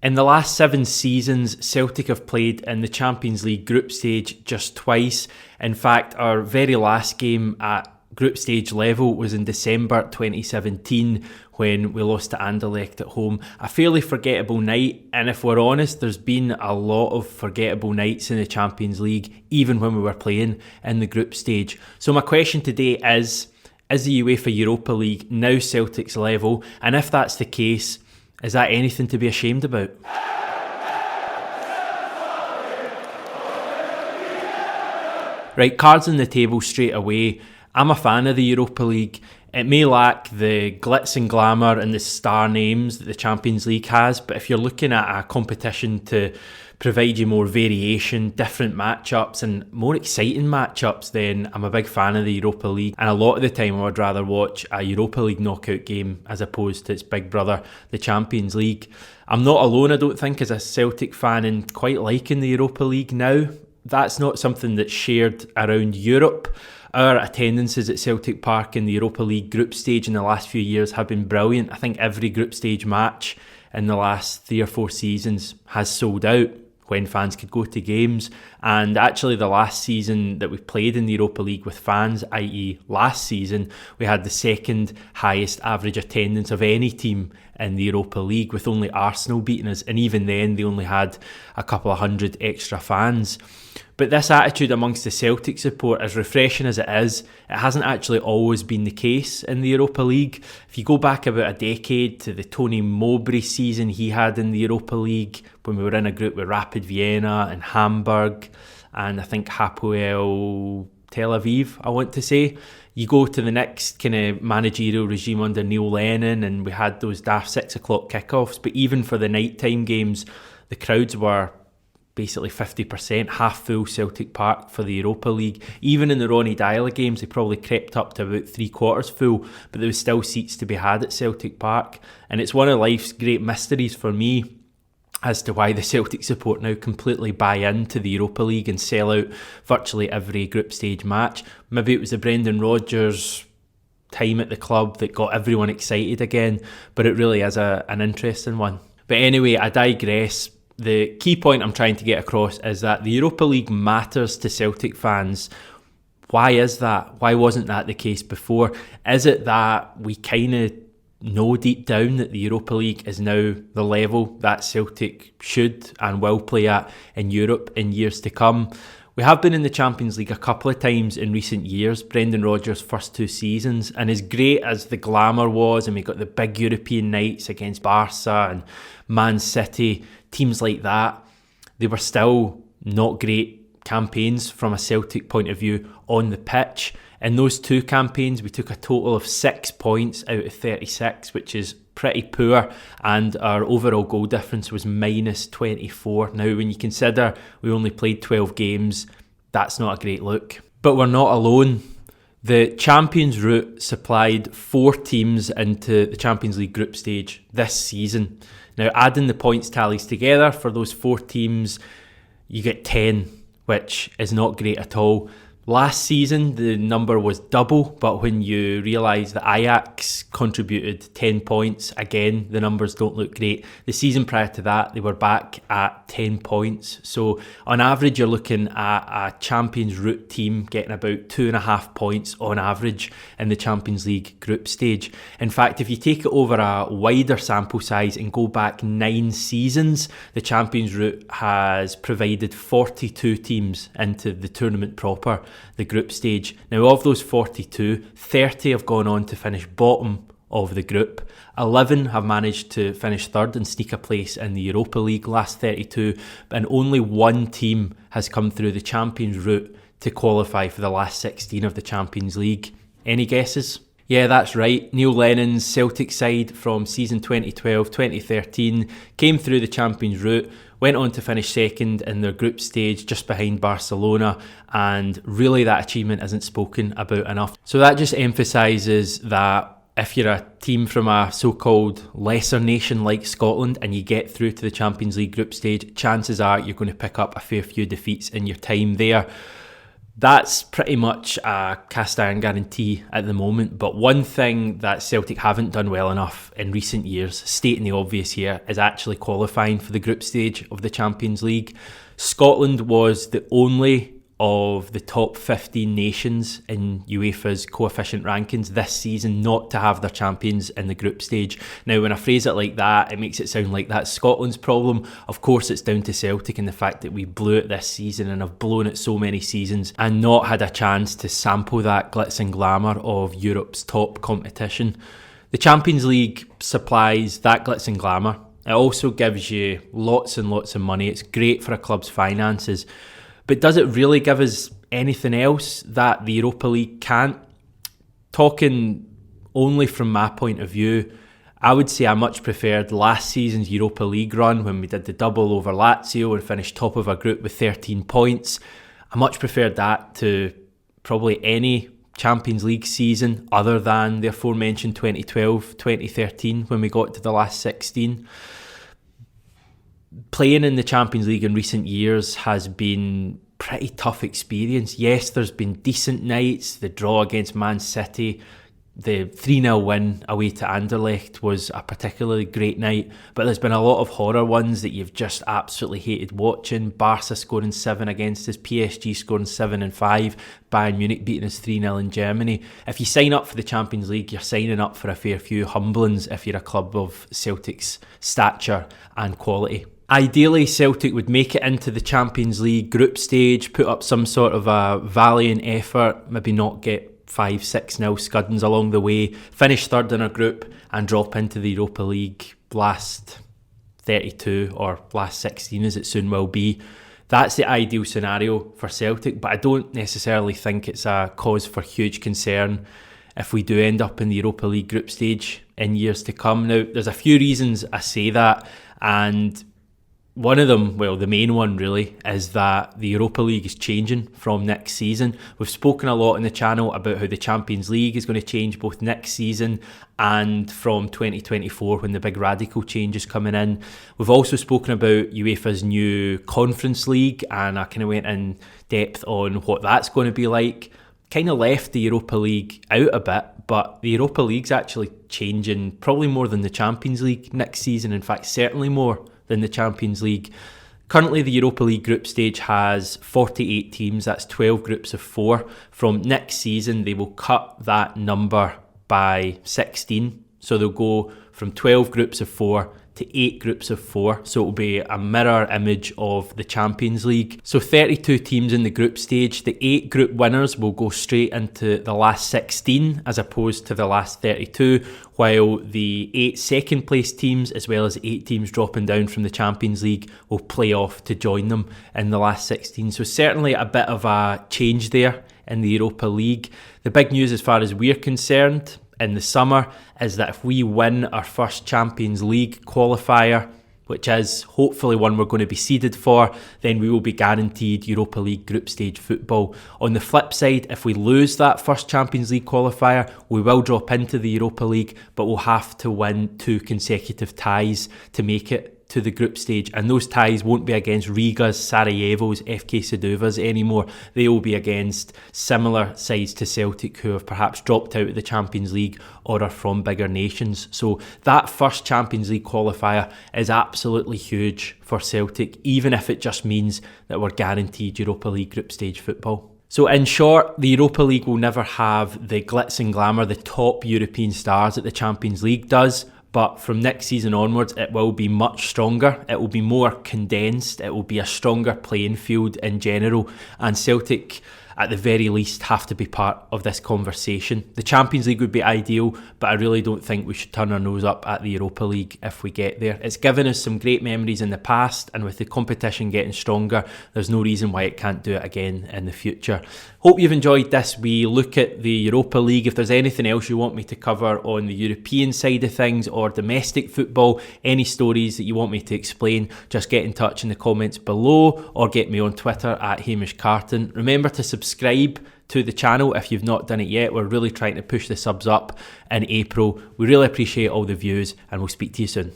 In the last 7 seasons, Celtic have played in the Champions League group stage just twice. In fact, our very last game at group stage level was in December 2017 when we lost to Anderlecht at home. A fairly forgettable night, and if we're honest, there's been a lot of forgettable nights in the Champions League, even when we were playing in the group stage. So my question today is the UEFA Europa League now Celtic's level? And if that's the case, is that anything to be ashamed about? Right, cards on the table straight away. I'm a fan of the Europa League. It may lack the glitz and glamour and the star names that the Champions League has, but if you're looking at a competition to provide you more variation, different matchups and more exciting matchups, then I'm a big fan of the Europa League. And a lot of the time I would rather watch a Europa League knockout game as opposed to its big brother, the Champions League. I'm not alone, I don't think, as a Celtic fan in quite liking the Europa League now. That's not something that's shared around Europe. Our attendances at Celtic Park in the Europa League group stage in the last few years have been brilliant. I think every group stage match in the last 3 or 4 seasons has sold out when fans could go to games. And actually the last season that we played in the Europa League with fans, i.e. last season, we had the second highest average attendance of any team in the Europa League, with only Arsenal beating us, and even then they only had a couple of hundred extra fans. But this attitude amongst the Celtic support, as refreshing as it is, it hasn't actually always been the case in the Europa League. If you go back about a decade to the Tony Mowbray season he had in the Europa League, when we were in a group with Rapid Vienna and Hamburg, and I think Hapoel Tel Aviv, I want to say. You go to the next kind of managerial regime under Neil Lennon, and we had those daft 6 o'clock kickoffs, but even for the nighttime games, the crowds were basically 50%, half full Celtic Park for the Europa League. Even in the Ronnie Dyler games, they probably crept up to about 3/4 full, but there was still seats to be had at Celtic Park. And it's one of life's great mysteries for me as to why the Celtic support now completely buy into the Europa League and sell out virtually every group stage match. Maybe it was the Brendan Rodgers time at the club that got everyone excited again, but it really is an interesting one. But anyway, I digress. The key point I'm trying to get across is that the Europa League matters to Celtic fans. Why is that? Why wasn't that the case before? Is it that we kind of know deep down that the Europa League is now the level that Celtic should and will play at in Europe in years to come? We have been in the Champions League a couple of times in recent years, Brendan Rodgers' first 2 seasons, and as great as the glamour was, and we got the big European nights against Barca and Man City, teams like that, they were still not great campaigns from a Celtic point of view on the pitch. In those 2 campaigns, we took a total of 6 points out of 36, which is pretty poor, and our overall goal difference was minus 24. Now, when you consider we only played 12 games, that's not a great look. But we're not alone. The Champions route supplied 4 teams into the Champions League group stage this season. Now, adding the points tallies together for those 4 teams, you get 10, which is not great at all. Last season, the number was double, but when you realise that Ajax contributed 10 points, again, the numbers don't look great. The season prior to that, they were back at 10 points. So on average, you're looking at a Champions route team getting about 2.5 points on average in the Champions League group stage. In fact, if you take it over a wider sample size and go back 9 seasons, the Champions route has provided 42 teams into the tournament proper, the group stage. Now, of those 42, 30 have gone on to finish bottom of the group. 11 have managed to finish third and sneak a place in the Europa League last 32, and only 1 team has come through the Champions route to qualify for the last 16 of the Champions League. Any guesses? Yeah, that's right. Neil Lennon's Celtic side from season 2012-2013 came through the Champions route, went on to finish second in their group stage just behind Barcelona, and really that achievement isn't spoken about enough. So that just emphasises that if you're a team from a so-called lesser nation like Scotland and you get through to the Champions League group stage, chances are you're going to pick up a fair few defeats in your time there. That's pretty much a cast iron guarantee at the moment, but one thing that Celtic haven't done well enough in recent years, stating the obvious here, is actually qualifying for the group stage of the Champions League. Scotland was the only of the top 15 nations in UEFA's coefficient rankings this season not to have their champions in the group stage. Now, when I phrase it like that, it makes it sound like that's Scotland's problem. Of course, it's down to Celtic and the fact that we blew it this season and have blown it so many seasons and not had a chance to sample that glitz and glamour of Europe's top competition. The Champions League supplies that glitz and glamour. It also gives you lots and lots of money. It's great for a club's finances. But does it really give us anything else that the Europa League can't? Talking only from my point of view, I would say I much preferred last season's Europa League run when we did the double over Lazio and finished top of our group with 13 points. I much preferred that to probably any Champions League season other than the aforementioned 2012-2013 when we got to the last 16. Playing in the Champions League in recent years has been pretty tough experience. Yes, there's been decent nights. The draw against Man City, the 3-0 win away to Anderlecht was a particularly great night, but there's been a lot of horror ones that you've just absolutely hated watching. Barca scoring 7 against us, PSG scoring 7 and 5, Bayern Munich beating us 3-0 in Germany. If you sign up for the Champions League, you're signing up for a fair few humblings if you're a club of Celtic's stature and quality. Ideally, Celtic would make it into the Champions League group stage, put up some sort of a valiant effort, maybe not get 5-6-0 scuddings along the way, finish third in our group and drop into the Europa League last 32 or last 16 as it soon will be. That's the ideal scenario for Celtic, but I don't necessarily think it's a cause for huge concern if we do end up in the Europa League group stage in years to come. Now, there's a few reasons I say that, and one of them, well, the main one really, is that the Europa League is changing from next season. We've spoken a lot on the channel about how the Champions League is going to change both next season and from 2024 when the big radical change is coming in. We've also spoken about UEFA's new Conference League, and I kind of went in depth on what that's going to be like. Kind of left the Europa League out a bit, but the Europa League's actually changing probably more than the Champions League next season. In fact, certainly more than the Champions League. Currently, the Europa League group stage has 48 teams. That's 12 groups of 4. From next season, they will cut that number by 16. So they'll go from 12 groups of 4 to 8 groups of 4. So it will be a mirror image of the Champions League. So 32 teams in the group stage. The 8 group winners will go straight into the last 16 as opposed to the last 32, while the 8 second place teams, as well as 8 teams dropping down from the Champions League, will play off to join them in the last 16. So certainly a bit of a change there in the Europa League. The big news as far as we're concerned in the summer is that if we win our first Champions League qualifier, which is hopefully one we're going to be seeded for, then we will be guaranteed Europa League group stage football. On the flip side, if we lose that first Champions League qualifier, we will drop into the Europa League, but we'll have to win 2 consecutive ties to make it to the group stage, and those ties won't be against Riga's, Sarajevo's, FK Seduvas anymore. They will be against similar sides to Celtic who have perhaps dropped out of the Champions League or are from bigger nations. So that first Champions League qualifier is absolutely huge for Celtic, even if it just means that we're guaranteed Europa League group stage football. So in short, the Europa League will never have the glitz and glamour the top European stars that the Champions League does. But from next season onwards, it will be much stronger. It will be more condensed. It will be a stronger playing field in general. And Celtic, at the very least, have to be part of this conversation. The Champions League would be ideal, but I really don't think we should turn our nose up at the Europa League if we get there. It's given us some great memories in the past, and with the competition getting stronger, there's no reason why it can't do it again in the future. Hope you've enjoyed this wee look at the Europa League. If there's anything else you want me to cover on the European side of things or domestic football, any stories that you want me to explain, just get in touch in the comments below or get me on Twitter at Hamish Carton. Remember to subscribe to the channel if you've not done it yet. We're really trying to push the subs up in April. We really appreciate all the views, and we'll speak to you soon.